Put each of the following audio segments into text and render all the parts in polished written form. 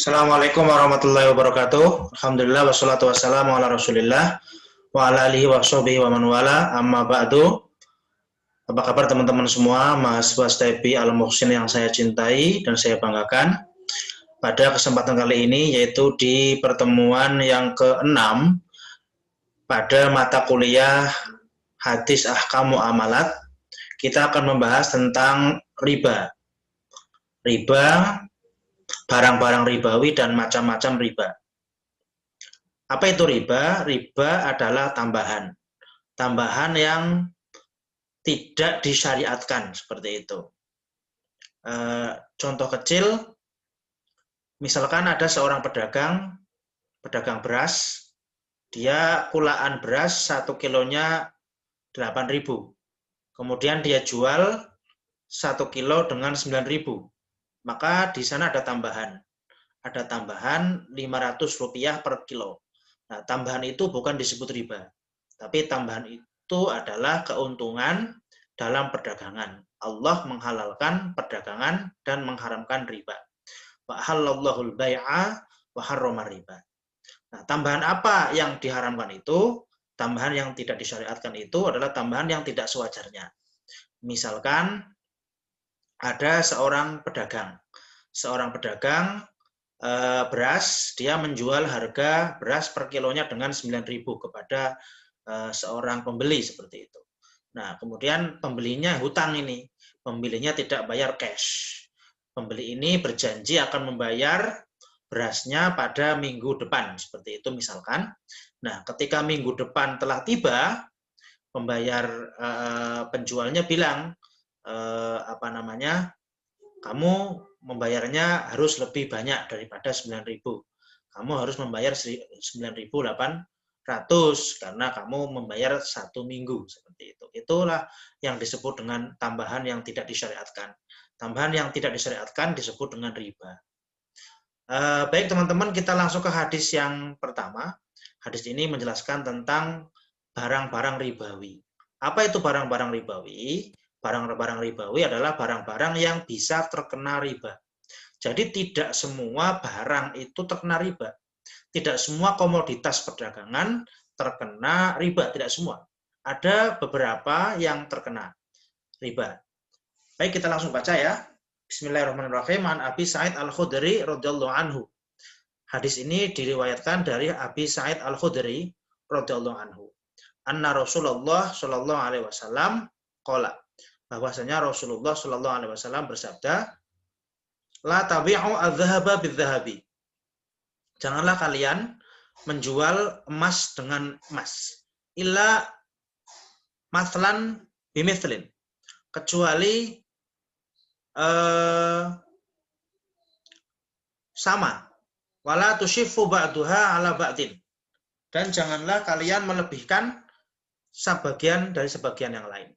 Assalamualaikum warahmatullahi wabarakatuh. Alhamdulillah wassalatu wassalamu ala Rasulillah wa ala alihi wa sahbihi wa man wala. Amma ba'du. Apa kabar teman-teman semua, mahasiswa STEPI Al-Muhsin yang saya cintai dan saya banggakan. Pada kesempatan kali ini yaitu di pertemuan yang ke-6 pada mata kuliah Hadis Ahkamu Amalat, kita akan membahas tentang riba. Riba, barang-barang ribawi dan macam-macam riba. Apa itu riba? Riba adalah tambahan. Tambahan yang tidak disyariatkan, seperti itu. Contoh kecil, misalkan ada seorang pedagang beras, dia kulaan beras 1 kilonya 8.000. Kemudian dia jual 1 kilo dengan 9.000. Maka di sana ada tambahan. Ada tambahan Rp500 per kilo. Nah, tambahan itu bukan disebut riba, tapi tambahan itu adalah keuntungan dalam perdagangan. Allah menghalalkan perdagangan dan mengharamkan riba. Wa halallahul bai'a wa harrama riba. Nah, tambahan apa yang diharamkan itu? Tambahan yang tidak disyariatkan itu adalah tambahan yang tidak sewajarnya. Misalkan ada seorang pedagang beras, dia menjual harga beras per kilonya dengan 9.000 kepada seorang pembeli, seperti itu. Nah, kemudian pembelinya hutang ini. Pembelinya tidak bayar cash. Pembeli ini berjanji akan membayar berasnya pada minggu depan, seperti itu misalkan. Nah, ketika minggu depan telah tiba, penjualnya bilang, kamu membayarnya harus lebih banyak daripada 9.000. Kamu harus membayar 9.800 karena kamu membayar 1 minggu, seperti itu. Itulah yang disebut dengan tambahan yang tidak disyariatkan. Tambahan yang tidak disyariatkan disebut dengan riba. Baik teman-teman, kita langsung ke hadis yang pertama. Hadis ini menjelaskan tentang barang-barang ribawi. Apa itu barang-barang ribawi? Barang-barang ribawi adalah barang-barang yang bisa terkena riba. Jadi tidak semua barang itu terkena riba. Tidak semua komoditas perdagangan terkena riba, tidak semua. Ada beberapa yang terkena riba. Baik, kita langsung baca ya. Bismillahirrahmanirrahim. An Abi Sa'id Al-Khudri radhiyallahu anhu. Hadis ini diriwayatkan dari Abi Sa'id Al-Khudri radhiyallahu anhu. Anna Rasulullah sallallahu alaihi wasallam qala, bahwasanya Rasulullah sallallahu alaihi wasallam bersabda, la tabi'u adz-dzahaba bidz-dzahabi. Janganlah kalian menjual emas dengan emas. Illa mathlan bimithlin. Kecuali sama. Wala tushiffu ba'duha ala ba'din. Dan janganlah kalian melebihkan sebagian dari sebagian yang lain.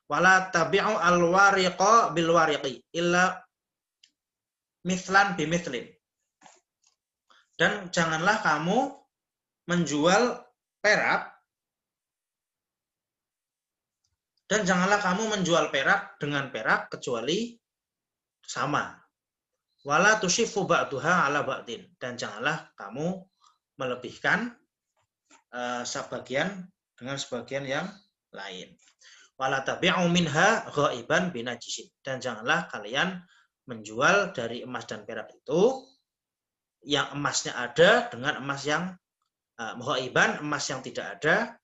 Wala tabi'u al-wariqa bil wariqi illa mithlan bimithlin. Dan janganlah kamu menjual perak dengan perak kecuali sama. Wala tushiffu ba'duha ala ba'din. Dan janganlah kamu melebihkan sebagian dengan sebagian yang lain. Wala tabi'u minha ghaiban binajisin. Dan janganlah kalian menjual dari emas dan perak itu yang emasnya ada dengan emas yang ghaiban, emas yang tidak ada,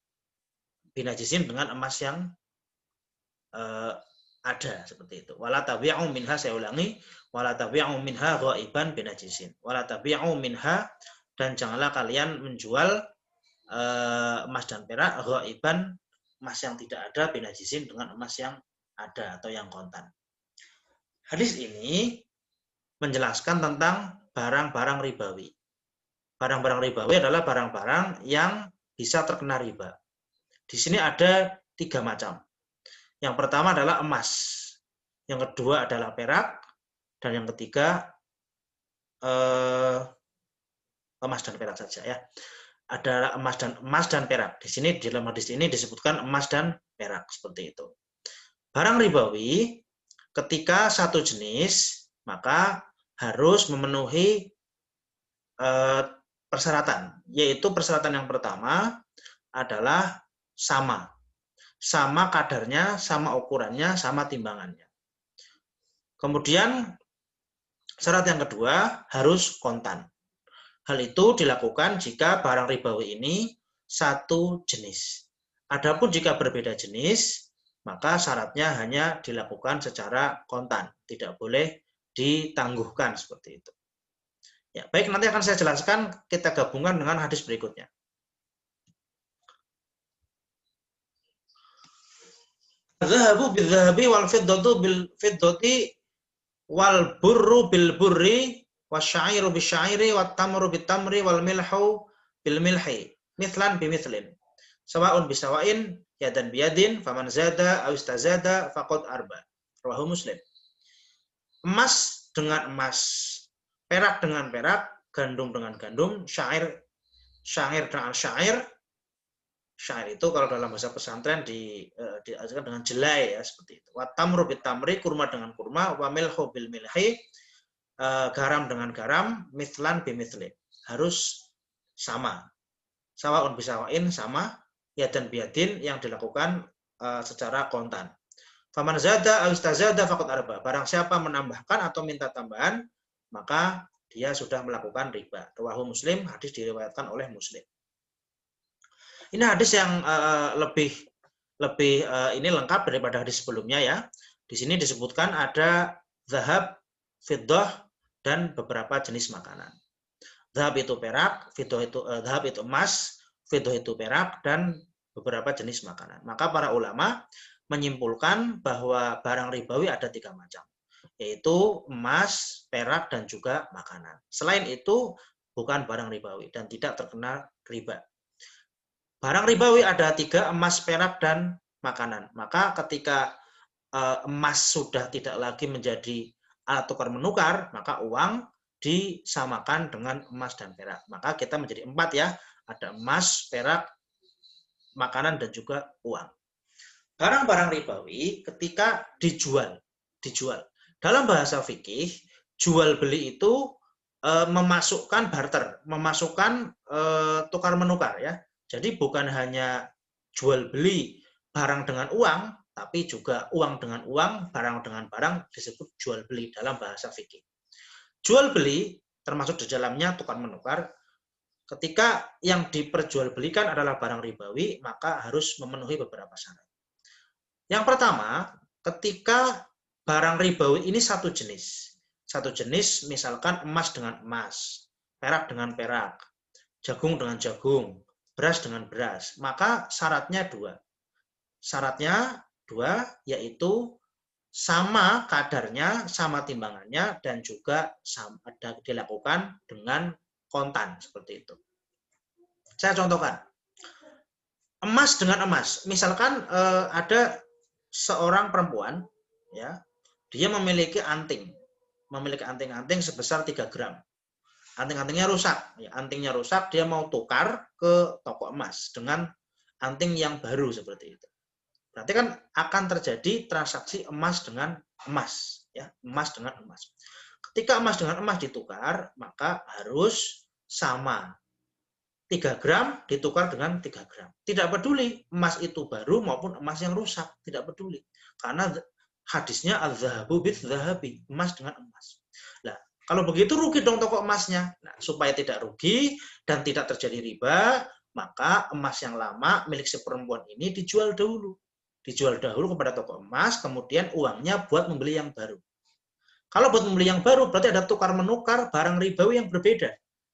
binajisin dengan emas yang ada, seperti itu. Wala tabi'u minha, saya ulangi, wala tabi'u minha ghaiban binajisin. Wala tabi'u minha, dan janganlah kalian menjual emas dan perak ghaiban, emas yang tidak ada, binajisin dengan emas yang ada atau yang kontan. Hadis ini menjelaskan tentang barang-barang ribawi. Barang-barang ribawi adalah barang-barang yang bisa terkena riba. Di sini ada 3 macam. Yang pertama adalah emas, yang kedua adalah perak, dan yang ketiga emas dan perak saja ya. Adalah emas dan perak. Di sini di dalam hadis ini disebutkan emas dan perak, seperti itu. Barang ribawi ketika satu jenis maka harus memenuhi persyaratan, yaitu persyaratan yang pertama adalah sama kadarnya, sama ukurannya, sama timbangannya. Kemudian syarat yang kedua harus kontan. Hal itu dilakukan jika barang ribawi ini satu jenis. Adapun jika berbeda jenis, maka syaratnya hanya dilakukan secara kontan, tidak boleh ditangguhkan seperti itu. Ya, baik, nanti akan saya jelaskan, kita gabungkan dengan hadis berikutnya. Zahabu bil zahabi wal fiddatu bil fiddati wal burru bil burri wasyairu bis syairi wat tamru bit tamri wal milhu bil milhi mithlan bi mithlin sawa'un bisawain yadan biyadin faman zada aw istazada faqad arba. Rawahu Muslim. Emas dengan emas, perak dengan perak, gandum dengan gandum, syair dengan syair. Syair itu kalau dalam bahasa pesantren diajarkan dengan jelai ya, seperti itu. Wa tamru bit tamri, kurma dengan kurma, wa milhu bil milhi, garam dengan garam, mithlan bi mithlin. Harus sama. Sawaun bisawain, sama, yadan biyadin, yang dilakukan secara kontan. Faman zada aw istazada faqad arba. Barang siapa menambahkan atau minta tambahan, maka dia sudah melakukan riba. Rawahu Muslim, hadis diriwayatkan oleh Muslim. Ini hadis yang lebih ini lengkap daripada hadis sebelumnya ya. Di sini disebutkan ada zahab, fiddah, dan beberapa jenis makanan. Zahab itu perak, zahab itu emas, fiddah itu perak, dan beberapa jenis makanan. Maka para ulama menyimpulkan bahwa barang ribawi ada 3 macam, yaitu emas, perak, dan juga makanan. Selain itu bukan barang ribawi dan tidak terkena riba. Barang ribawi ada 3, emas, perak, dan makanan. Maka ketika emas sudah tidak lagi menjadi alat tukar menukar, maka uang disamakan dengan emas dan perak. Maka kita menjadi 4 ya, ada emas, perak, makanan, dan juga uang. Barang-barang ribawi ketika dijual. Dalam bahasa fikih, jual beli itu memasukkan barter, memasukkan tukar menukar ya. Jadi bukan hanya jual beli barang dengan uang, tapi juga uang dengan uang, barang dengan barang disebut jual beli dalam bahasa fikih. Jual beli termasuk di dalamnya tukar menukar. Ketika yang diperjualbelikan adalah barang ribawi, maka harus memenuhi beberapa syarat. Yang pertama, ketika barang ribawi ini satu jenis. Satu jenis misalkan emas dengan emas, perak dengan perak, jagung dengan jagung, beras dengan beras, maka syaratnya 2. Syaratnya 2, yaitu sama kadarnya, sama timbangannya, dan juga dilakukan dengan kontan, seperti itu. Saya contohkan. Emas dengan emas. Misalkan ada seorang perempuan, ya, dia memiliki anting sebesar 3 gram. Anting-antingnya rusak, ya, antingnya rusak, dia mau tukar ke toko emas dengan anting yang baru seperti itu. Berarti kan akan terjadi transaksi emas dengan emas, ya, emas dengan emas. Ketika emas dengan emas ditukar, maka harus sama. 3 gram ditukar dengan 3 gram. Tidak peduli emas itu baru maupun emas yang rusak, tidak peduli. Karena hadisnya az-zahabu bidz-zahabi, emas dengan emas. Nah, kalau begitu rugi dong toko emasnya. Nah, supaya tidak rugi dan tidak terjadi riba, maka emas yang lama milik si perempuan ini dijual dahulu. Dijual dahulu kepada toko emas, kemudian uangnya buat membeli yang baru. Kalau buat membeli yang baru, berarti ada tukar menukar barang ribawi yang berbeda.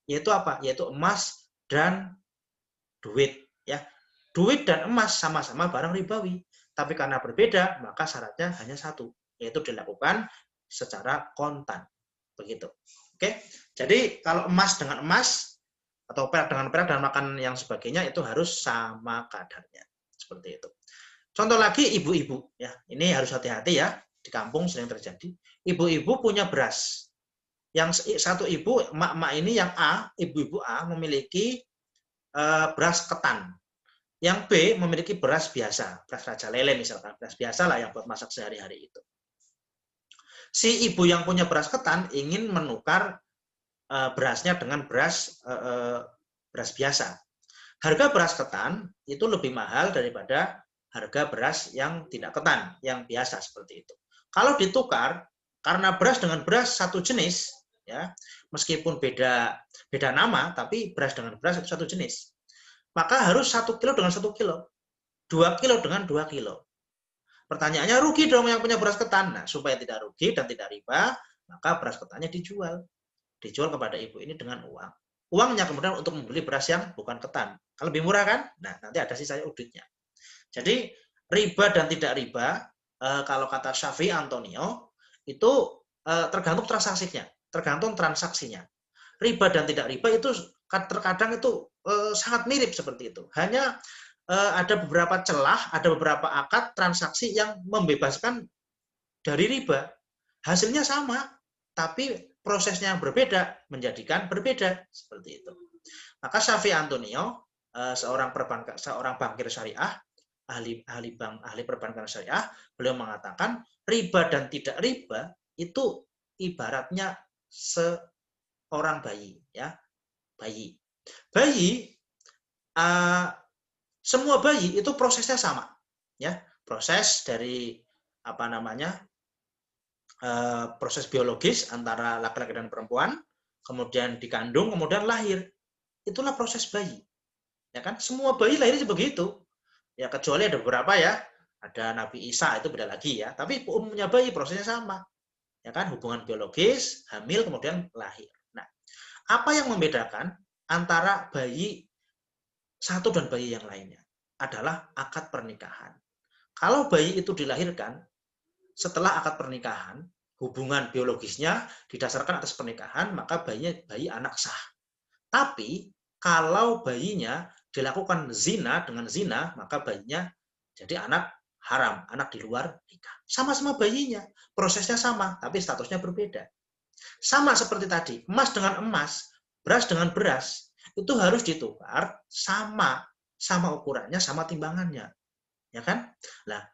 Yaitu apa? Yaitu emas dan duit. Ya, duit dan emas sama-sama barang ribawi. Tapi karena berbeda, maka syaratnya hanya satu, yaitu dilakukan secara kontan. Begitu. Oke. Jadi kalau emas dengan emas atau perak dengan perak dan makan yang sebagainya itu harus sama kadarnya. Seperti itu. Contoh lagi ibu-ibu ya. Ini harus hati-hati ya. Di kampung sering terjadi. Ibu-ibu punya beras. Yang satu ibu, emak-emak ini yang A, ibu-ibu A memiliki beras ketan. Yang B memiliki beras biasa, beras raja lele misalkan, beras biasa lah yang buat masak sehari-hari itu. Si ibu yang punya beras ketan ingin menukar berasnya dengan beras biasa. Harga beras ketan itu lebih mahal daripada harga beras yang tidak ketan, yang biasa seperti itu. Kalau ditukar, karena beras dengan beras satu jenis, ya, meskipun beda nama, tapi beras dengan beras itu satu jenis, maka harus 1 kilo dengan 1 kilo, 2 kilo dengan 2 kilo. Pertanyaannya, rugi dong yang punya beras ketan. Nah, supaya tidak rugi dan tidak riba, maka beras ketannya dijual kepada ibu ini dengan uang. Uangnya kemudian untuk membeli beras yang bukan ketan. Kalau lebih murah kan? Nah, nanti ada sisanya uditnya. Jadi, riba dan tidak riba, kalau kata Syafi'i Antonio, itu tergantung transaksinya. Riba dan tidak riba itu terkadang itu sangat mirip seperti itu. Hanya ada beberapa celah, ada beberapa akad transaksi yang membebaskan dari riba. Hasilnya sama, tapi prosesnya yang berbeda menjadikan berbeda seperti itu. Maka Syafi'i Antonio, seorang bankir syariah, ahli perbankan syariah, beliau mengatakan riba dan tidak riba itu ibaratnya seorang bayi, ya, bayi. Semua bayi itu prosesnya sama, ya, proses dari proses biologis antara laki-laki dan perempuan, kemudian dikandung, kemudian lahir. Itulah proses bayi. Ya kan? Semua bayi lahirnya begitu. Ya kecuali ada beberapa ya, ada Nabi Isa itu beda lagi ya, tapi umumnya bayi prosesnya sama. Ya kan? Hubungan biologis, hamil kemudian lahir. Nah, apa yang membedakan antara bayi satu dan bayi yang lainnya adalah akad pernikahan. Kalau bayi itu dilahirkan setelah akad pernikahan, hubungan biologisnya didasarkan atas pernikahan, maka bayi anak sah. Tapi kalau bayinya dilakukan zina dengan zina, maka bayinya jadi anak haram, anak di luar nikah. Sama-sama bayinya, prosesnya sama, tapi statusnya berbeda. Sama seperti tadi, emas dengan emas, beras dengan beras, itu harus ditukar sama ukurannya, sama timbangannya. Ya kan? Nah,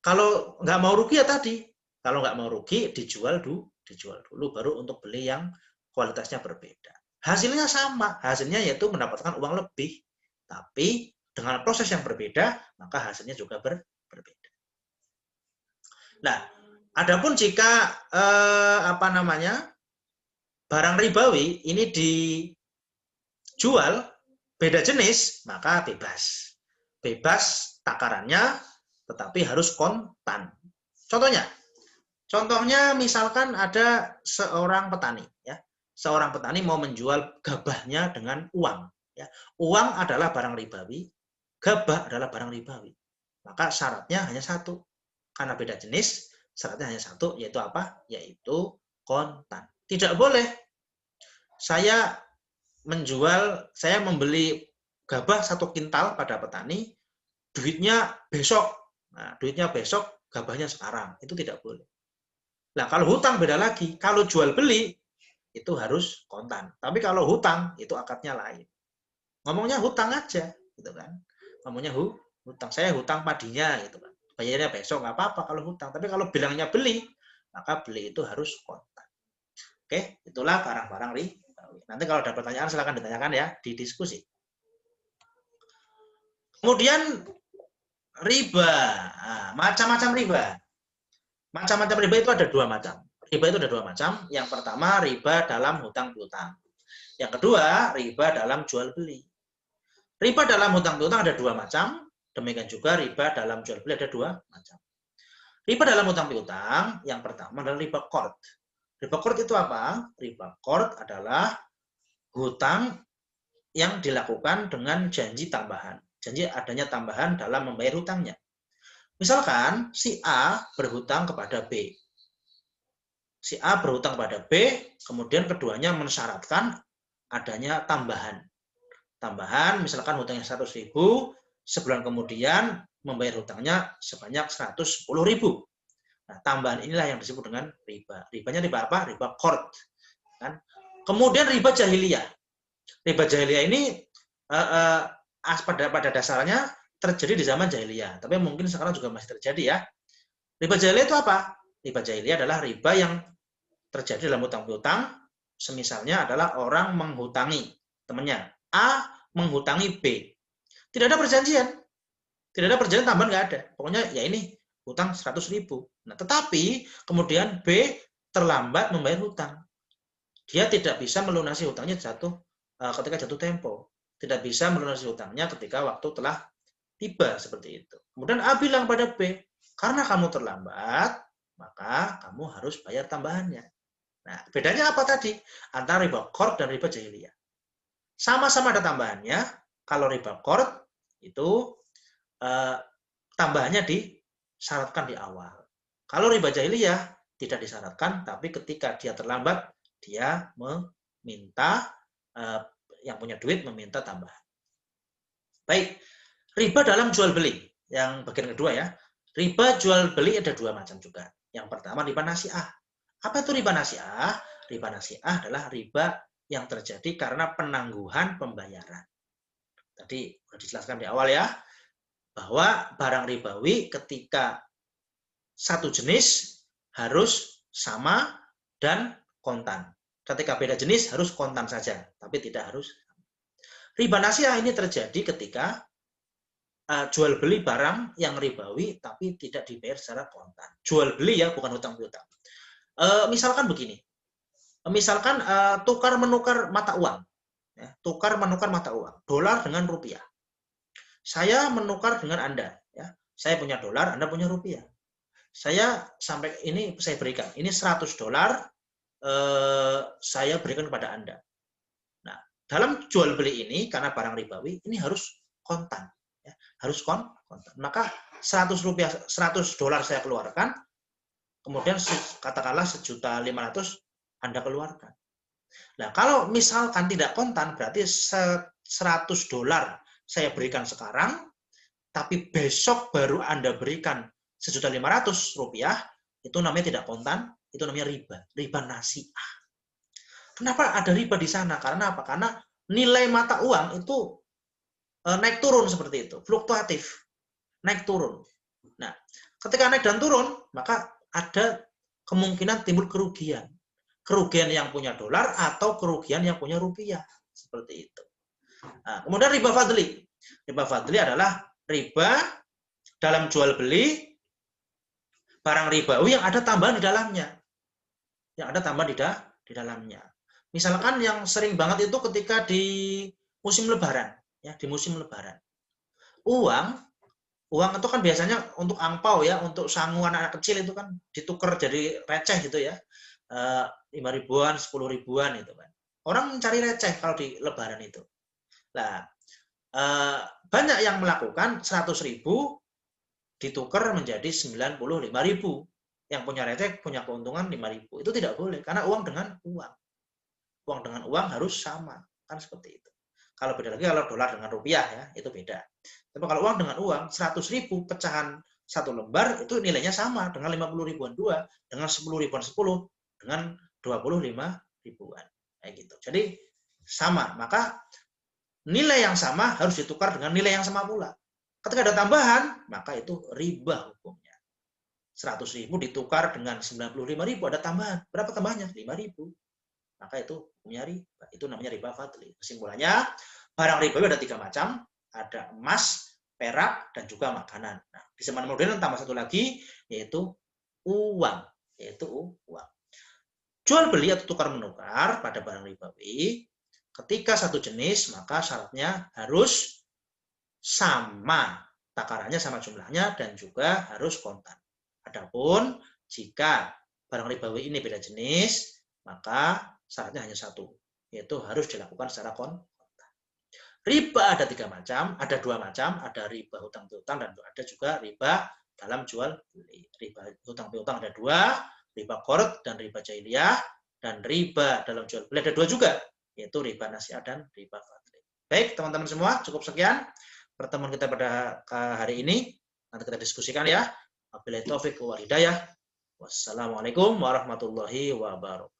kalau nggak mau rugi ya tadi, kalau nggak mau rugi dijual dulu baru untuk beli yang kualitasnya berbeda. Hasilnya sama, hasilnya yaitu mendapatkan uang lebih, tapi dengan proses yang berbeda maka hasilnya juga berbeda. Nah, adapun jika barang ribawi ini dijual beda jenis, maka bebas takarannya, tetapi harus kontan. Contohnya misalkan ada seorang petani, ya, seorang petani mau menjual gabahnya dengan uang. Ya. Uang adalah barang ribawi, gabah adalah barang ribawi. Maka syaratnya hanya satu, karena beda jenis, syaratnya hanya satu, yaitu apa? Yaitu kontan. Tidak boleh saya membeli gabah 1 kintal pada petani, duitnya besok. Nah, duitnya besok, gabahnya sekarang. Itu tidak boleh. Nah, kalau hutang beda lagi. Kalau jual beli, itu harus kontan. Tapi kalau hutang, itu akadnya lain. Ngomongnya hutang aja, gitu kan. Ngomongnya hutang. Saya hutang padinya, gitu kan. Bayarnya besok, nggak apa-apa kalau hutang. Tapi kalau bilangnya beli, maka beli itu harus kontan. Oke, itulah barang-barang ribawi. Nanti kalau ada pertanyaan, silakan ditanyakan ya, di diskusi. Kemudian riba, macam-macam riba. Macam-macam riba itu ada 2 macam. Riba itu ada 2 macam. Yang pertama riba dalam hutang piutang. Yang kedua riba dalam jual beli. Riba dalam hutang piutang ada 2 macam. Demikian juga riba dalam jual beli ada 2 macam. Riba dalam hutang piutang yang pertama adalah riba qard. Riba qard itu apa? Riba qard adalah hutang yang dilakukan dengan janji tambahan. Janji adanya tambahan dalam membayar hutangnya. Misalkan si A berhutang kepada B. Si A berhutang kepada B, kemudian keduanya mensyaratkan adanya tambahan. Tambahan, misalkan hutangnya 100.000, sebulan kemudian membayar hutangnya sebanyak 110.000. Nah, tambahan inilah yang disebut dengan riba. Ribanya riba apa? Riba qard. Kan? Kemudian riba jahiliyah. Riba jahiliyah ini pada dasarnya terjadi di zaman jahiliyah, tapi mungkin sekarang juga masih terjadi ya. Riba jahiliyah itu apa? Riba jahiliyah adalah riba yang terjadi dalam hutang piutang, Semisalnya adalah orang menghutangi temannya. A menghutangi B. Tidak ada perjanjian. Tidak ada perjanjian, tambahan nggak ada. Pokoknya ya ini hutang 100.000. Nah, tetapi kemudian B terlambat membayar hutang. Dia tidak bisa melunasi hutangnya ketika jatuh tempo. Tidak bisa melunasi hutangnya ketika waktu telah tiba, seperti itu. Kemudian A bilang pada B, karena kamu terlambat, maka kamu harus bayar tambahannya. Nah, bedanya apa tadi? Antara riba qard dan riba jahiliyah. Sama-sama ada tambahannya. Kalau riba qard itu tambahannya disyaratkan di awal. Kalau riba jahiliyah tidak disyaratkan, tapi ketika dia terlambat, dia meminta, yang punya duit meminta tambahan. Baik, riba dalam jual beli. Yang bagian kedua ya. Riba jual beli ada dua macam juga. Yang pertama riba nasi'ah. Apa itu riba nasi'ah? Riba nasi'ah adalah riba yang terjadi karena penangguhan pembayaran. Tadi sudah dijelaskan di awal ya, bahwa barang ribawi ketika satu jenis harus sama dan kontan. Ketika beda jenis harus kontan saja, tapi tidak harus. Riba nasi'ah ini terjadi ketika jual beli barang yang ribawi tapi tidak dibayar secara kontan. Jual beli ya, bukan hutang piutang. Misalkan begini, misalkan tukar menukar mata uang, ya, tukar menukar mata uang, dolar dengan rupiah. Saya menukar dengan Anda, ya. Saya punya dolar, Anda punya rupiah. Saya berikan, ini 100 dolar saya berikan kepada Anda. Nah, dalam jual beli ini karena barang ribawi ini harus kontan, ya, harus kontan. Maka 100 dolar saya keluarkan, kemudian katakanlah 1.500.000 Anda keluarkan. Nah, kalau misalkan tidak kontan, berarti 100 dolar saya berikan sekarang, tapi besok baru Anda berikan 1.500.000 rupiah, itu namanya tidak kontan, itu namanya riba nasi'ah. Kenapa ada riba di sana? Karena apa? Karena nilai mata uang itu naik turun seperti itu, fluktuatif, naik turun. Nah, ketika naik dan turun, maka ada kemungkinan timbul kerugian. Kerugian yang punya dolar atau kerugian yang punya rupiah, seperti itu. Nah, kemudian riba fadli. Riba fadli adalah riba dalam jual beli barang ribawi yang ada tambahan di dalamnya. Yang ada tambahan di dalamnya. Misalkan yang sering banget itu ketika di musim lebaran, ya, di musim lebaran. Uang itu kan biasanya untuk angpau ya, untuk sangu anak-anak kecil itu kan ditukar jadi receh gitu ya. 5 ribuan, 10 ribuan itu kan. Orang mencari receh kalau di lebaran itu. Nah, banyak yang melakukan 100.000 ditukar menjadi 95.000. Yang punya receh punya keuntungan 5.000. Itu tidak boleh karena uang dengan uang. Uang dengan uang harus sama, kan seperti itu. Kalau beda lagi kalau dolar dengan rupiah ya, itu beda. Tapi kalau uang dengan uang 100.000 pecahan satu lembar itu nilainya sama dengan 50 ribuan dua, dengan 10 ribuan 10, dengan 25 ribuan. Kayak gitu. Jadi sama, maka nilai yang sama harus ditukar dengan nilai yang sama pula. Ketika ada tambahan, maka itu riba hukumnya. 100.000 ditukar dengan 95.000 ada tambahan. Berapa tambahannya? 5.000. Maka itu hukumnya riba. Itu namanya riba fadli. Kesimpulannya, barang riba ada 3 macam. Ada emas, perak, dan juga makanan. Nah, di zaman modern tambah satu lagi, yaitu uang. Jual beli atau tukar menukar pada barang ribawi, ketika satu jenis, maka syaratnya harus sama. Takarannya sama jumlahnya dan juga harus kontan. Adapun jika barang ribawi ini beda jenis, maka syaratnya hanya satu, yaitu harus dilakukan secara kontan. Riba ada 3 macam, ada 2 macam, ada riba hutang piutang dan ada juga riba dalam jual beli. Riba hutang piutang ada 2, riba qard dan riba jahiliyah, dan riba dalam jual beli ada 2 juga, yaitu riba nasi'ah dan riba fadli. Baik, teman-teman semua, cukup sekian pertemuan kita pada hari ini. Nanti kita diskusikan ya. Wabillahi taufiq wal hidayah. Wassalamualaikum warahmatullahi wabarakatuh.